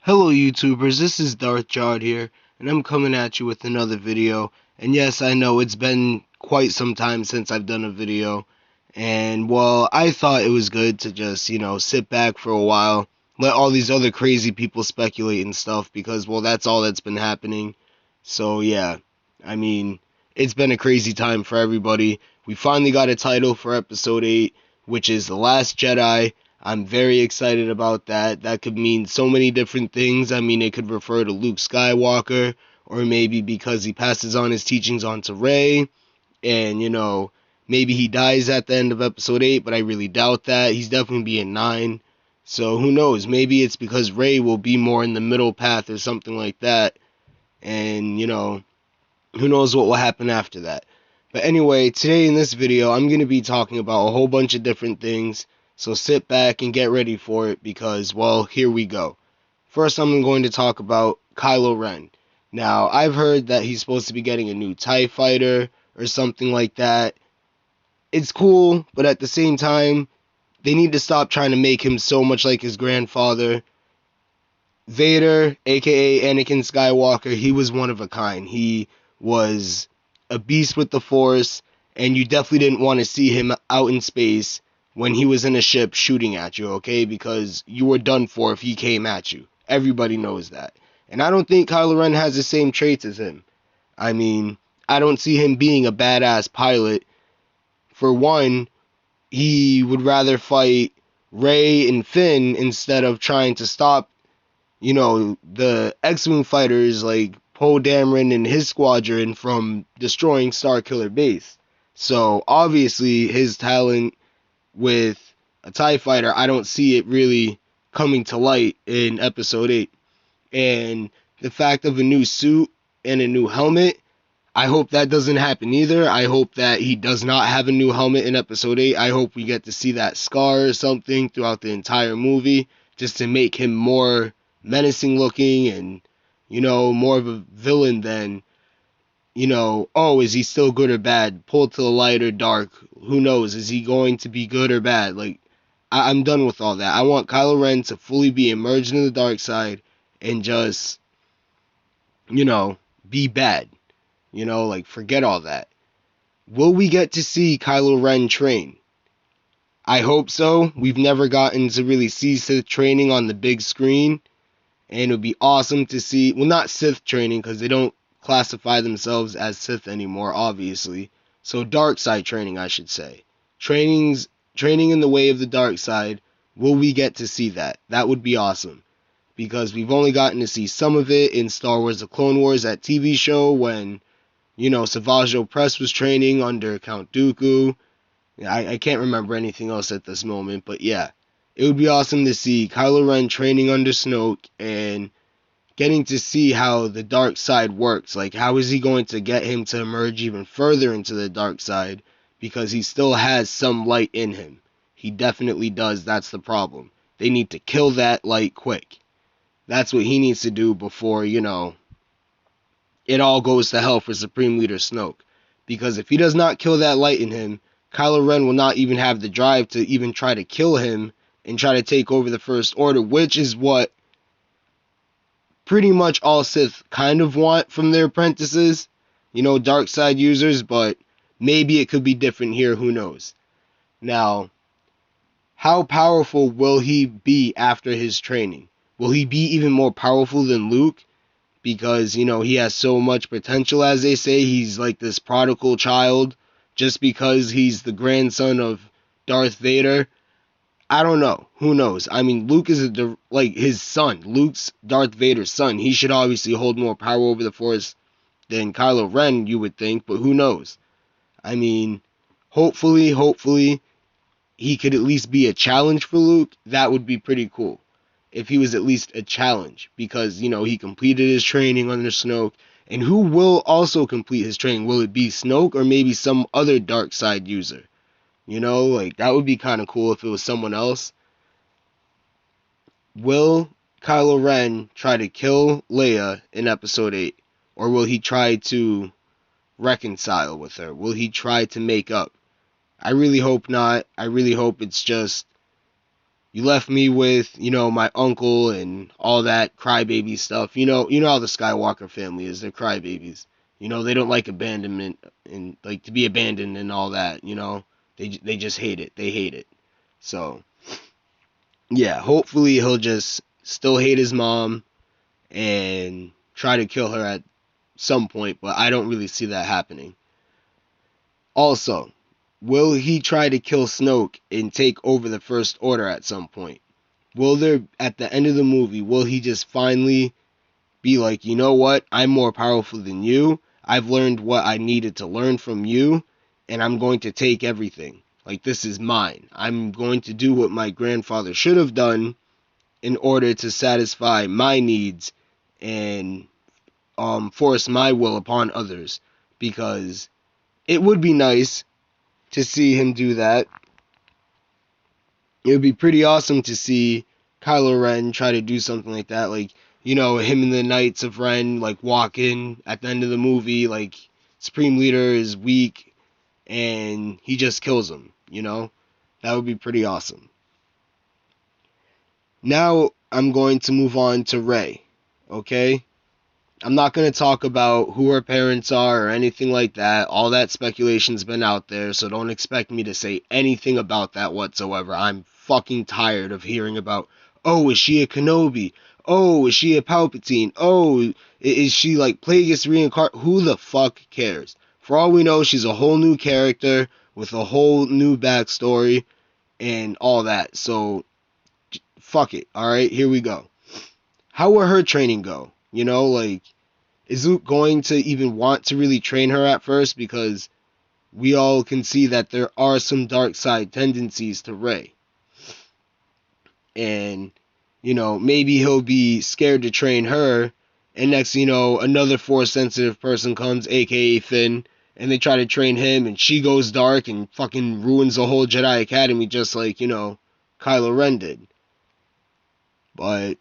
Hello YouTubers, this is Darth Jard here, and I'm coming at you with another video. And yes, I know it's been quite some time since I've done a video, and well, I thought it was good to just, sit back for a while, let all these other crazy people speculate and stuff, because, well, that's all that's been happening. So yeah, I mean, it's been a crazy time for everybody. We finally got a title for episode 8, which is The Last Jedi. I'm very excited about that. That could mean so many different things. I mean, it could refer to Luke Skywalker, or maybe because he passes on his teachings on to Rey, and, maybe he dies at the end of episode 8, but I really doubt that. He's definitely be in 9. So who knows? Maybe it's because Rey will be more in the middle path or something like that. And, who knows what will happen after that. But anyway, today in this video, I'm going to be talking about a whole bunch of different things. So sit back and get ready for it because, well, here we go. First, I'm going to talk about Kylo Ren. Now, I've heard that he's supposed to be getting a new TIE fighter or something like that. It's cool, but at the same time, they need to stop trying to make him so much like his grandfather. Vader, aka Anakin Skywalker, he was one of a kind. He was a beast with the Force, and you definitely didn't want to see him out in space when he was in a ship shooting at you, okay? Because you were done for if he came at you. Everybody knows that. And I don't think Kylo Ren has the same traits as him. I mean, I don't see him being a badass pilot. For one, he would rather fight Rey and Finn instead of trying to stop the X-Wing fighters like Poe Dameron and his squadron from destroying Starkiller Base. So obviously his talent with a TIE fighter, I don't see it really coming to light in episode 8. And the fact of a new suit and a new helmet, I hope that doesn't happen either. I hope that he does not have a new helmet in episode 8. I hope we get to see that scar or something throughout the entire movie just to make him more menacing looking and, more of a villain than, oh, is he still good or bad? Pull to the light or dark? Who knows? Is he going to be good or bad? Like, I'm done with all that. I want Kylo Ren to fully be emerged in the dark side and just, be bad. Like, forget all that. Will we get to see Kylo Ren train? I hope so. We've never gotten to really see Sith training on the big screen. And it would be awesome to see, well, not Sith training, because they don't classify themselves as Sith anymore, obviously. So dark side training, I should say. Training in the way of the dark side. Will we get to see that? That would be awesome. Because we've only gotten to see some of it in Star Wars The Clone Wars, that TV show, when Savage Opress was training under Count Dooku. I can't remember anything else at this moment, but yeah. It would be awesome to see Kylo Ren training under Snoke and getting to see how the dark side works. Like, how is he going to get him to emerge even further into the dark side? Because he still has some light in him. He definitely does. That's the problem. They need to kill that light quick. That's what he needs to do before, it all goes to hell for Supreme Leader Snoke. Because if he does not kill that light in him, Kylo Ren will not even have the drive to even try to kill him and try to take over the First Order, which is what pretty much all Sith kind of want from their apprentices, dark side users, but maybe it could be different here, who knows. Now, how powerful will he be after his training? Will he be even more powerful than Luke? Because, he has so much potential, as they say. He's like this prodigal child just because he's the grandson of Darth Vader. I don't know. Who knows? I mean, Luke is like his son. Luke's Darth Vader's son. He should obviously hold more power over the Force than Kylo Ren, you would think, but who knows? I mean, hopefully, he could at least be a challenge for Luke. That would be pretty cool. If he was at least a challenge, because, he completed his training under Snoke. And who will also complete his training? Will it be Snoke or maybe some other dark side user? Like, that would be kind of cool if it was someone else. Will Kylo Ren try to kill Leia in episode 8? Or will he try to reconcile with her? Will he try to make up? I really hope not. I really hope it's just You left me with, my uncle and all that crybaby stuff. You know how the Skywalker family is. They're crybabies. They don't like abandonment and like to be abandoned and all that. They just hate it. They hate it. So yeah, hopefully he'll just still hate his mom and try to kill her at some point, but I don't really see that happening. Also, will he try to kill Snoke and take over the First Order at some point? Will there, at the end of the movie, will he just finally be like, you know what? I'm more powerful than you. I've learned what I needed to learn from you, and I'm going to take everything. Like, this is mine. I'm going to do what my grandfather should have done in order to satisfy my needs and force my will upon others. Because it would be nice to see him do that. It would be pretty awesome to see Kylo Ren try to do something like that. Like, him and the Knights of Ren, like, walk in at the end of the movie, like, Supreme Leader is weak, and he just kills him. That would be pretty awesome. Now, I'm going to move on to Rey, okay? I'm not going to talk about who her parents are or anything like that. All that speculation's been out there, so don't expect me to say anything about that whatsoever. I'm fucking tired of hearing about, oh, is she a Kenobi? Oh, is she a Palpatine? Oh, is she like Plagueis reincarnated? Who the fuck cares? For all we know, she's a whole new character with a whole new backstory and all that. So, fuck it. Alright, here we go. How will her training go? Is Luke going to even want to really train her at first? Because we all can see that there are some dark side tendencies to Rey. And, maybe he'll be scared to train her. And next, another Force sensitive person comes, aka Finn, and they try to train him, and she goes dark and fucking ruins the whole Jedi Academy just like, Kylo Ren did. But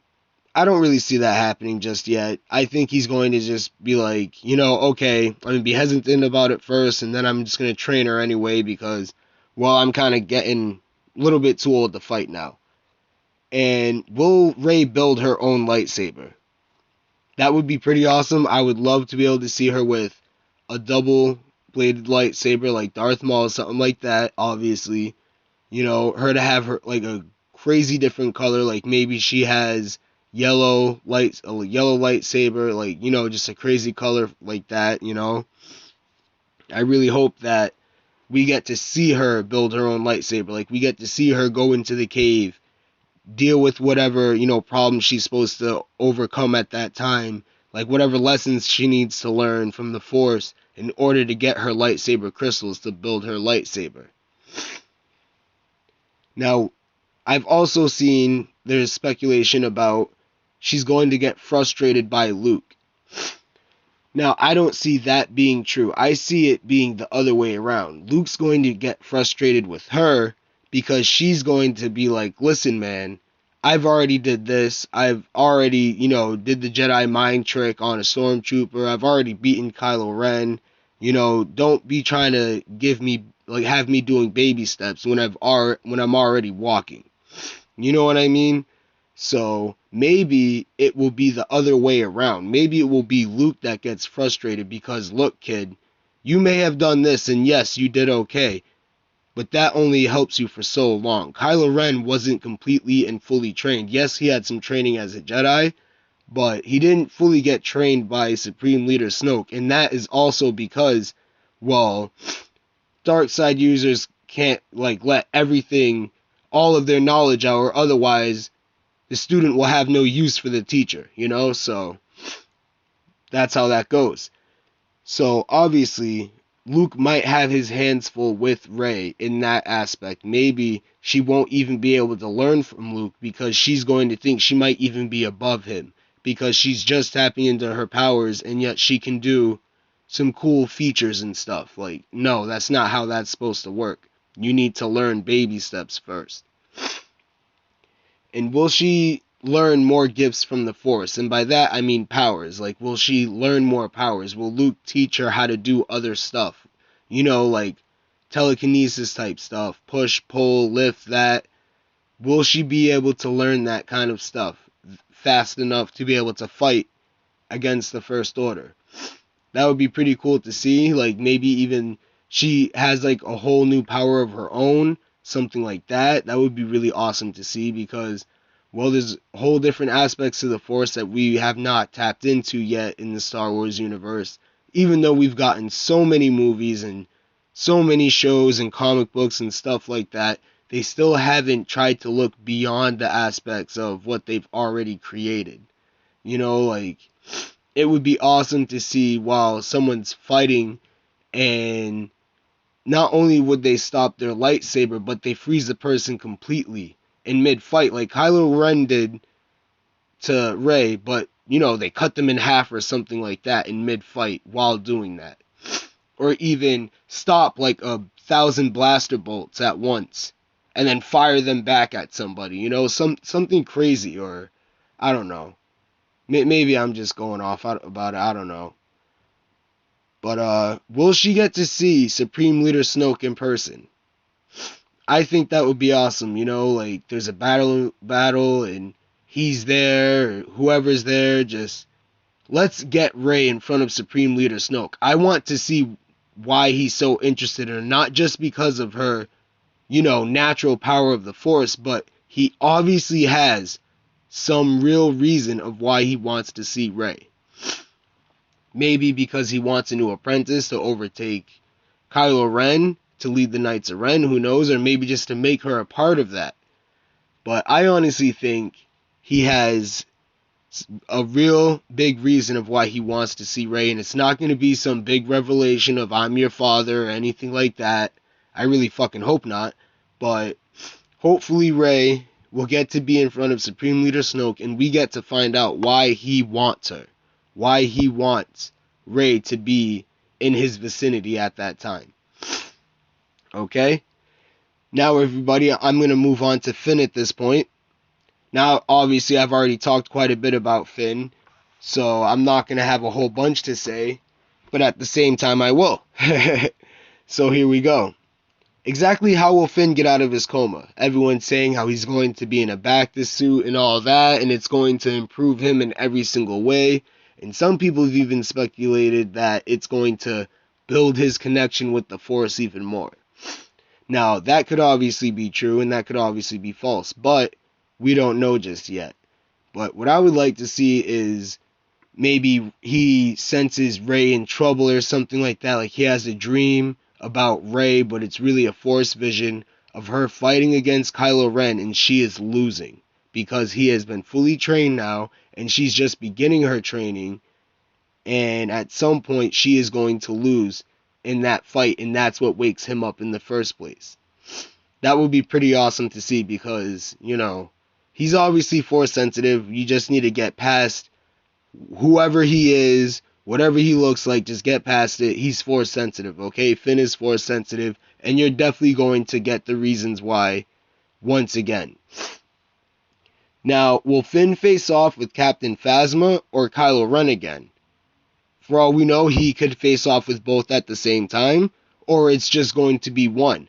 I don't really see that happening just yet. I think he's going to just be like, okay, I'm going to be hesitant about it first, and then I'm just going to train her anyway because, well, I'm kind of getting a little bit too old to fight now. And will Rey build her own lightsaber? That would be pretty awesome. I would love to be able to see her with a double-bladed lightsaber like Darth Maul, something like that, obviously. Her to have her, like, a crazy different color, like maybe she has a yellow lightsaber, like, just a crazy color like that. I really hope that we get to see her build her own lightsaber, like we get to see her go into the cave, deal with whatever, problems she's supposed to overcome at that time, like whatever lessons she needs to learn from the Force in order to get her lightsaber crystals to build her lightsaber. Now, I've also seen there's speculation about she's going to get frustrated by Luke. Now, I don't see that being true. I see it being the other way around. Luke's going to get frustrated with her because she's going to be like, listen, man, I've already did this. I've already, did the Jedi mind trick on a stormtrooper. I've already beaten Kylo Ren. Don't be trying to have me doing baby steps when I'm already walking. You know what I mean? So maybe it will be the other way around. Maybe it will be Luke that gets frustrated because, look, kid, you may have done this, and yes, you did okay, but that only helps you for so long. Kylo Ren wasn't completely and fully trained. Yes, he had some training as a Jedi, but he didn't fully get trained by Supreme Leader Snoke, and that is also because, well, dark side users can't let everything, all of their knowledge out, or otherwise the student will have no use for the teacher, so that's how that goes. So obviously Luke might have his hands full with Rey in that aspect. Maybe she won't even be able to learn from Luke because she's going to think she might even be above him because she's just tapping into her powers and yet she can do some cool features and stuff. Like, no, that's not how that's supposed to work. You need to learn baby steps first. And will she learn more gifts from the Force? And by that, I mean powers. Like, will she learn more powers? Will Luke teach her how to do other stuff? Like telekinesis type stuff. Push, pull, lift, that. Will she be able to learn that kind of stuff fast enough to be able to fight against the First Order? That would be pretty cool to see. Like, maybe even she has like a whole new power of her own, something like that. That would be really awesome to see because, well, there's whole different aspects to the Force that we have not tapped into yet in the Star Wars universe. Even though we've gotten so many movies and so many shows and comic books and stuff like that, they still haven't tried to look beyond the aspects of what they've already created. You know, like, it would be awesome to see while someone's fighting and not only would they stop their lightsaber, but they freeze the person completely in mid-fight, like Kylo Ren did to Rey, but, you know, they cut them in half or something like that in mid-fight while doing that. Or even stop like 1,000 blaster bolts at once and then fire them back at somebody, you know, something crazy. Or I don't know, maybe I'm just going off about it, I don't know. But will she get to see Supreme Leader Snoke in person? I think that would be awesome, you know, like there's a battle and he's there, or whoever's there, just let's get Rey in front of Supreme Leader Snoke. I want to see why he's so interested in her, not just because of her, you know, natural power of the Force, but he obviously has some real reason of why he wants to see Rey. Maybe because he wants a new apprentice to overtake Kylo Ren to lead the Knights of Ren, who knows, or maybe just to make her a part of that. But I honestly think he has a real big reason of why he wants to see Rey, and it's not going to be some big revelation of I'm your father or anything like that. I really fucking hope not. But hopefully Rey will get to be in front of Supreme Leader Snoke, and we get to find out why he wants her. Why he wants Rey to be in his vicinity at that time. Okay? Now, everybody, I'm going to move on to Finn at this point. Now, obviously, I've already talked quite a bit about Finn, so I'm not going to have a whole bunch to say, but at the same time, I will. So here we go. Exactly how will Finn get out of his coma? Everyone's saying how he's going to be in a Bacta suit and all that, and it's going to improve him in every single way. And some people have even speculated that it's going to build his connection with the Force even more. Now, that could obviously be true, and that could obviously be false, but we don't know just yet. But what I would like to see is maybe he senses Rey in trouble or something like that. Like he has a dream about Rey, but it's really a Force vision of her fighting against Kylo Ren, and she is losing because he has been fully trained now, and she's just beginning her training, and at some point she is going to lose in that fight, and that's what wakes him up in the first place. That would be pretty awesome to see because, you know, he's obviously Force sensitive. You just need to get past whoever he is, whatever he looks like, just get past it. He's Force sensitive, okay? Finn is Force sensitive, and you're definitely going to get the reasons why once again. Now, will Finn face off with Captain Phasma or Kylo Ren again? For all we know, he could face off with both at the same time, or it's just going to be one.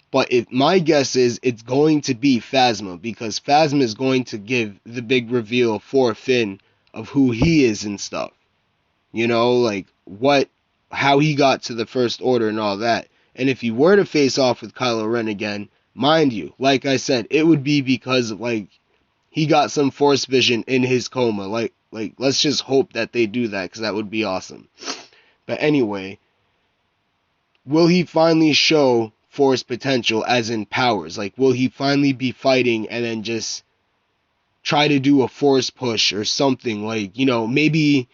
But my guess is it's going to be Phasma, because Phasma is going to give the big reveal for Finn of who he is and stuff. You know, like how he got to the First Order and all that. And if he were to face off with Kylo Ren again, mind you, like I said, it would be because like he got some Force vision in his coma. Like let's just hope that they do that, because that would be awesome. But anyway, will he finally show Force potential as in powers? Like, will he finally be fighting and then just try to do a Force push or something? Like, you know, maybe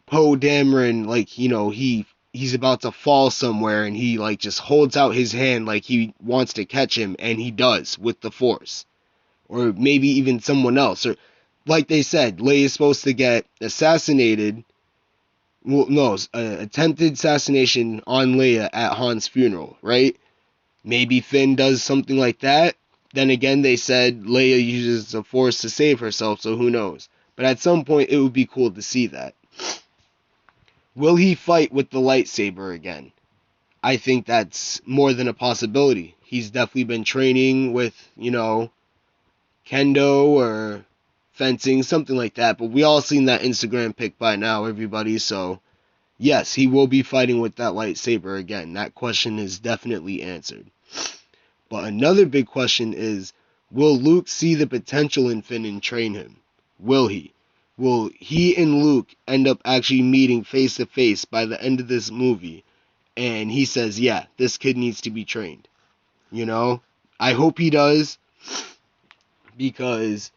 Poe Dameron, like, you know, he's about to fall somewhere and he like just holds out his hand like he wants to catch him, and he does with the Force. Or maybe even someone else. Or like they said, Leia is supposed to get assassinated. Well, no, attempted assassination on Leia at Han's funeral, right? Maybe Finn does something like that. Then again, they said Leia uses the Force to save herself, so who knows? But at some point, it would be cool to see that. Will he fight with the lightsaber again? I think that's more than a possibility. He's definitely been training with, you know, kendo or fencing, something like that. But we all seen that Instagram pic by now, everybody. So yes, he will be fighting with that lightsaber again. That question is definitely answered. But another big question is, will Luke see the potential in Finn and train him? Will he? Will he and Luke end up actually meeting face to face by the end of this movie? And he says, yeah, this kid needs to be trained. You know? I hope he does, because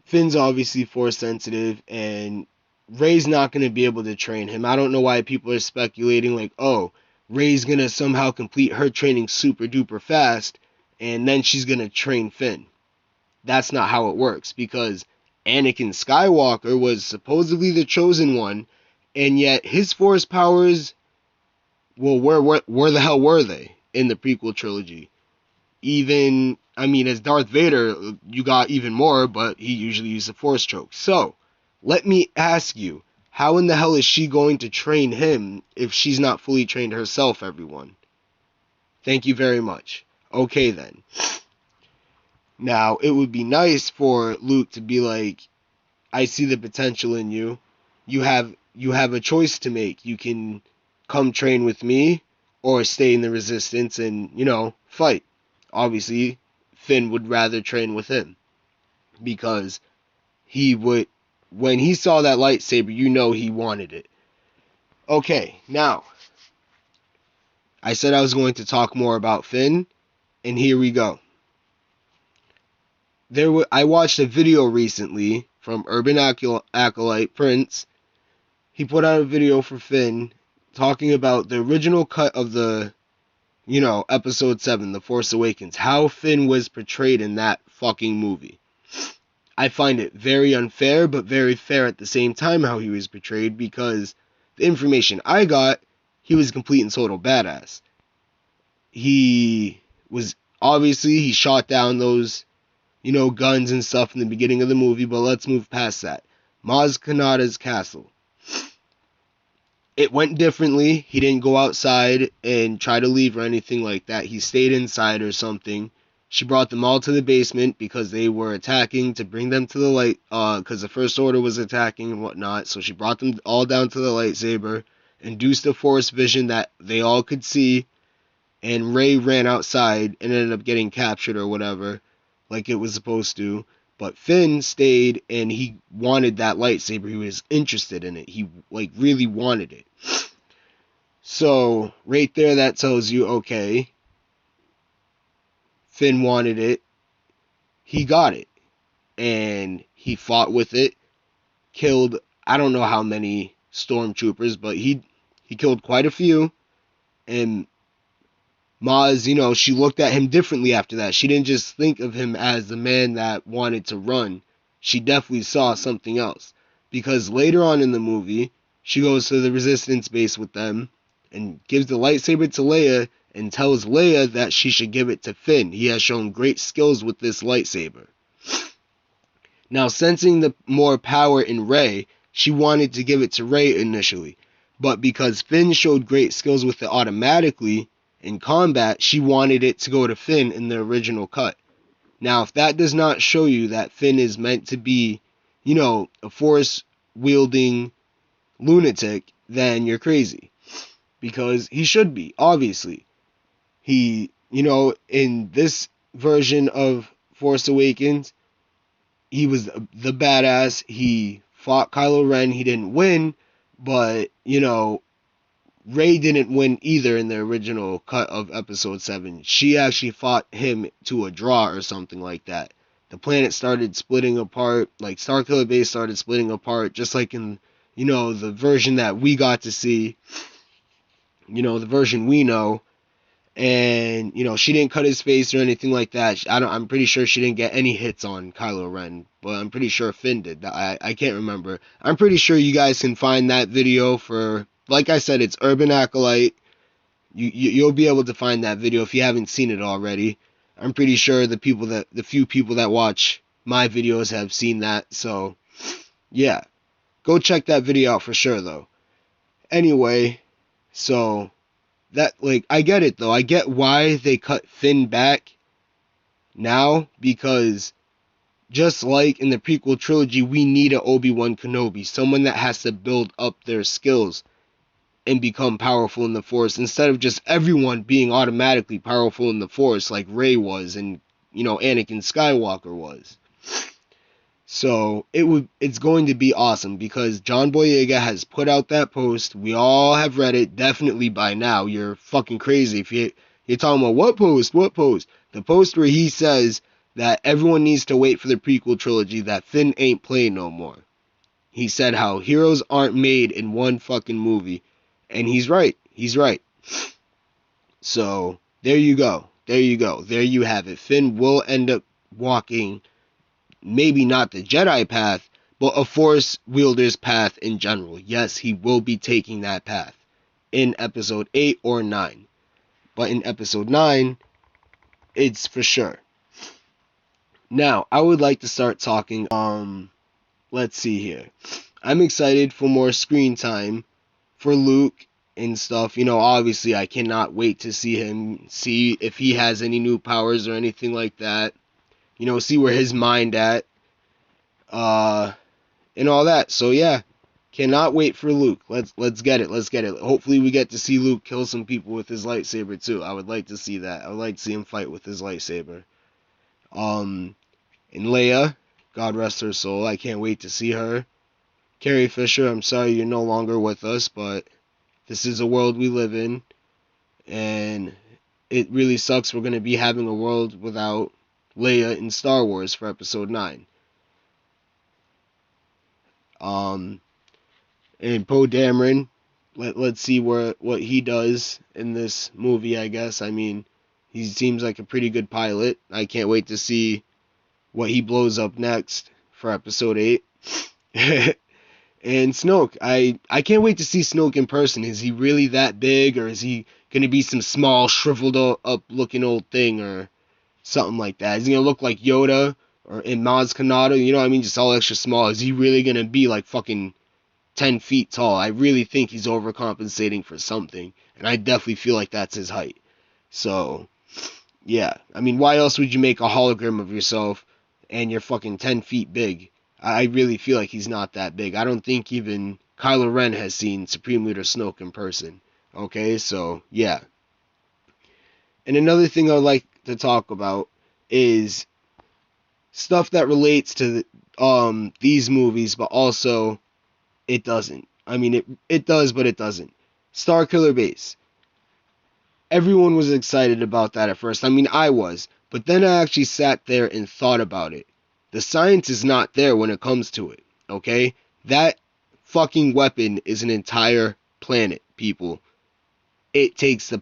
Finn's obviously force sensitive, and Rey's not going to be able to train him. I don't know why people are speculating like, oh, Rey's going to somehow complete her training super duper fast, and then she's going to train Finn. That's not how it works, because Anakin Skywalker was supposedly the chosen one, and yet his force powers, well, where the hell were they in the prequel trilogy? Even, I mean, as Darth Vader, you got even more, but he usually used a force choke. So, let me ask you, how in the hell is she going to train him if she's not fully trained herself, everyone? Thank you very much. Okay, then. Now, it would be nice for Luke to be like, I see the potential in you. You have a choice to make. You can come train with me or stay in the resistance and, fight. Obviously, Finn would rather train with him, because he would, when he saw that lightsaber, he wanted it. Okay, now, I said I was going to talk more about Finn, and here we go. I watched a video recently from Urban Acolyte Prince. He put out a video for Finn talking about the original cut of the, episode 7, The Force Awakens, how Finn was portrayed in that fucking movie. I find it very unfair, but very fair at the same time how he was portrayed, because the information I got, he was a complete and total badass. He shot down those, guns and stuff in the beginning of the movie, but let's move past that. Maz Kanata's castle. It went differently. He didn't go outside and try to leave or anything like that. He stayed inside or something. She brought them all to the basement because they were attacking, to bring them to the light, because the First Order was attacking and whatnot. So she brought them all down to the lightsaber, induced a force vision that they all could see, and Rey ran outside and ended up getting captured or whatever, like it was supposed to. But Finn stayed, and he wanted that lightsaber. He was interested in it. He, really wanted it. So, right there, that tells you, okay, Finn wanted it. He got it. And he fought with it. Killed, I don't know how many stormtroopers, but he killed quite a few. And Maz, she looked at him differently after that. She didn't just think of him as the man that wanted to run. She definitely saw something else. Because later on in the movie, she goes to the Resistance base with them and gives the lightsaber to Leia and tells Leia that she should give it to Finn. He has shown great skills with this lightsaber. Now, sensing the more power in Rey, she wanted to give it to Rey initially. But because Finn showed great skills with it automatically in combat, she wanted it to go to Finn in the original cut. Now, if that does not show you that Finn is meant to be, a force-wielding lunatic, then you're crazy. Because he should be, obviously. He, in this version of Force Awakens, he was the badass. He fought Kylo Ren. He didn't win, but, Rey didn't win either in the original cut of Episode 7. She actually fought him to a draw or something like that. The planet started splitting apart, like Starkiller Base started splitting apart, just like in, the version that we got to see, the version we know. And, she didn't cut his face or anything like that. I'm pretty sure she didn't get any hits on Kylo Ren, but I'm pretty sure Finn did. I can't remember. I'm pretty sure you guys can find that video for, like I said, it's Urban Acolyte. You'll be able to find that video if you haven't seen it already. I'm pretty sure the few people that watch my videos have seen that. So, yeah. Go check that video out for sure, though. Anyway, so that, I get it, though. I get why they cut Finn back now, because Just like in the prequel trilogy, we need an Obi-Wan Kenobi, someone that has to build up their skills and become powerful in the Force, instead of just everyone being automatically powerful in the Force like Rey was and, Anakin Skywalker was. So it's going to be awesome because John Boyega has put out that post. We all have read it definitely by now. You're fucking crazy if you're talking about what post? What post? The post where he says that everyone needs to wait for the prequel trilogy, that Finn ain't playing no more. He said how heroes aren't made in one fucking movie. And he's right. He's right. So, there you go. There you go. There you have it. Finn will end up walking, maybe not the Jedi path, but a Force wielder's path in general. Yes, he will be taking that path in episode 8 or 9. But in episode 9, it's for sure. Now, I would like to start talking, let's see here. I'm excited for more screen time for Luke and stuff. Obviously I cannot wait to see him, see if he has any new powers or anything like that. See where his mind at. And all that. So yeah, cannot wait for Luke. Let's get it. Let's get it. Hopefully we get to see Luke kill some people with his lightsaber too. I would like to see that. I would like to see him fight with his lightsaber. And Leia, God rest her soul. I can't wait to see her. Carrie Fisher, I'm sorry you're no longer with us, but this is a world we live in, and it really sucks we're going to be having a world without Leia in Star Wars for episode 9. And Poe Dameron, let's see what he does in this movie, I guess. I mean, he seems like a pretty good pilot. I can't wait to see what he blows up next for episode 8. And Snoke, I can't wait to see Snoke in person. Is he really that big, or is he going to be some small, shriveled up looking old thing, or something like that? Is he going to look like Yoda or in Maz Kanata? You know what I mean? Just all extra small. Is he really going to be like fucking 10 feet tall? I really think he's overcompensating for something, and I definitely feel like that's his height. So, yeah. I mean, why else would you make a hologram of yourself and you're fucking 10 feet big? I really feel like he's not that big. I don't think even Kylo Ren has seen Supreme Leader Snoke in person. Okay, so, yeah. And another thing I'd like to talk about is stuff that relates to these movies, but also it doesn't. I mean, it does, but it doesn't. Starkiller Base. Everyone was excited about that at first. I mean, I was. But then I actually sat there and thought about it. The science is not there when it comes to it, okay? That fucking weapon is an entire planet, people. It takes an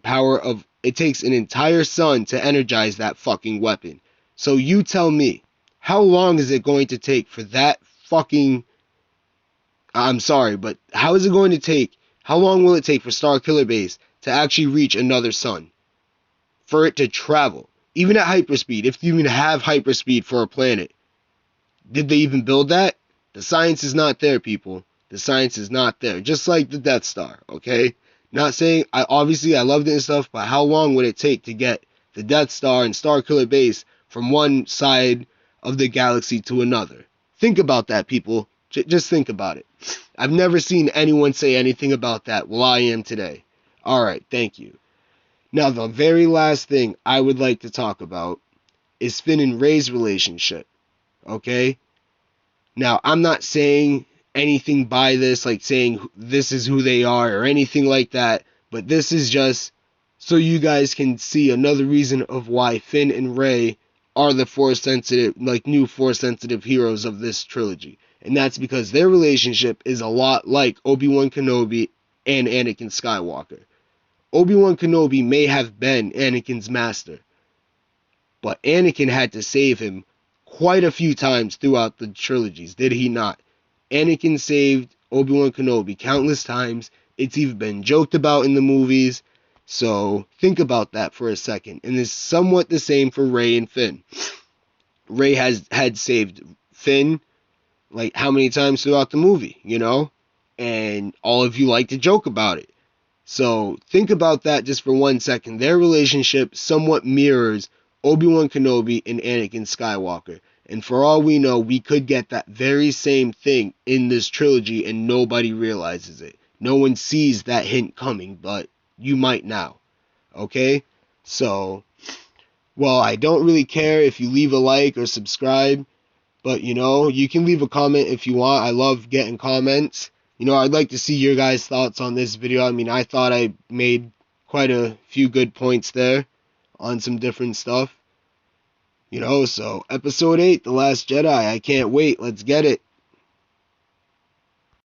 entire sun to energize that fucking weapon. So you tell me, how long is it going to take for that fucking... I'm sorry, but how long will it take for Starkiller Base to actually reach another sun? For it to travel? Even at hyperspeed, if you even have hyperspeed for a planet. Did they even build that? The science is not there, people. The science is not there. Just like the Death Star, okay? Not saying, I loved it and stuff, but how long would it take to get the Death Star and Starkiller Base from one side of the galaxy to another? Think about that, people. Just think about it. I've never seen anyone say anything about that. Well, I am today. Alright, thank you. Now, the very last thing I would like to talk about is Finn and Rey's relationship. Okay? Now, I'm not saying anything by this, like saying this is who they are or anything like that, but this is just so you guys can see another reason of why Finn and Rey are the Force-sensitive, like new Force-sensitive heroes of this trilogy. And that's because their relationship is a lot like Obi-Wan Kenobi and Anakin Skywalker. Obi-Wan Kenobi may have been Anakin's master, but Anakin had to save him quite a few times throughout the trilogies, did he not? Anakin saved Obi-Wan Kenobi countless times. It's even been joked about in the movies. So think about that for a second. And it's somewhat the same for Rey and Finn. Rey had saved Finn like how many times throughout the movie, you know? And all of you like to joke about it. So think about that just for 1 second. Their relationship somewhat mirrors Obi-Wan Kenobi and Anakin Skywalker. And for all we know, we could get that very same thing in this trilogy and nobody realizes it. No one sees that hint coming, but you might now. Okay? So, well, I don't really care if you leave a like or subscribe, but you can leave a comment if you want. I love getting comments. I'd like to see your guys' thoughts on this video. I mean, I thought I made quite a few good points there on some different stuff. So episode 8, The Last Jedi. I can't wait. Let's get it.